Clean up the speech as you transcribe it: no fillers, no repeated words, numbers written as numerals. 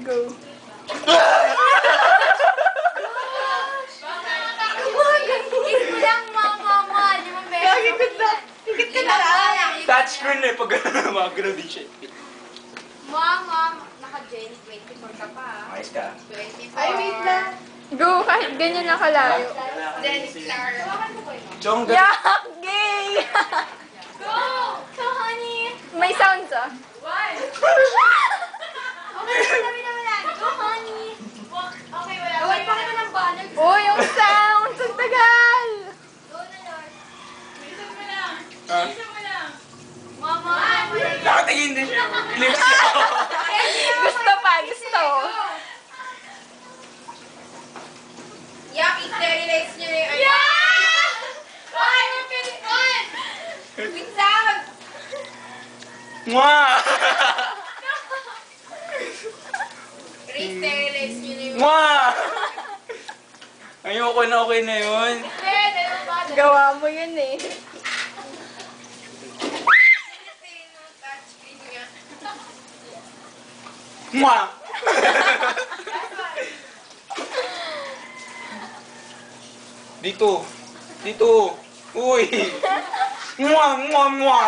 Go. Kiss mo lang, mama. Di mo ba? Higit ka na lang. Touchscreen eh, pag magano din siya. Mama, naka-Gen 24 ka pa. Ayos ka. 24. Ay, wait lang. Go, kahit ganyan na kalayo. Then, Clara. Chong, Yak! Gay! Go! So, honey. May sounds ah. One. Okay, sabi naman lang. Go, honey. Okay, wala. Gawin pa kita ng banner. Oh, yung sounds! Ang tagal! Go na, Lord. Bilisan mo lang. Ha? Bilisan mo lang. Mama. Nakatingin din siya. Lips niya. Gusto pa, gusto. Yak, i-sterilize nyo na yung ano. Yeah! One! One! Wait lang! Mwah! Re-sterilize nyo na yung... Mwah! Ayoko na, okay na yun. Dalawa ba? Gawa mo yun eh. Touchscreen nga. Mwah! Dito. Dito. Uy! Mwah! Mwah! Mwah!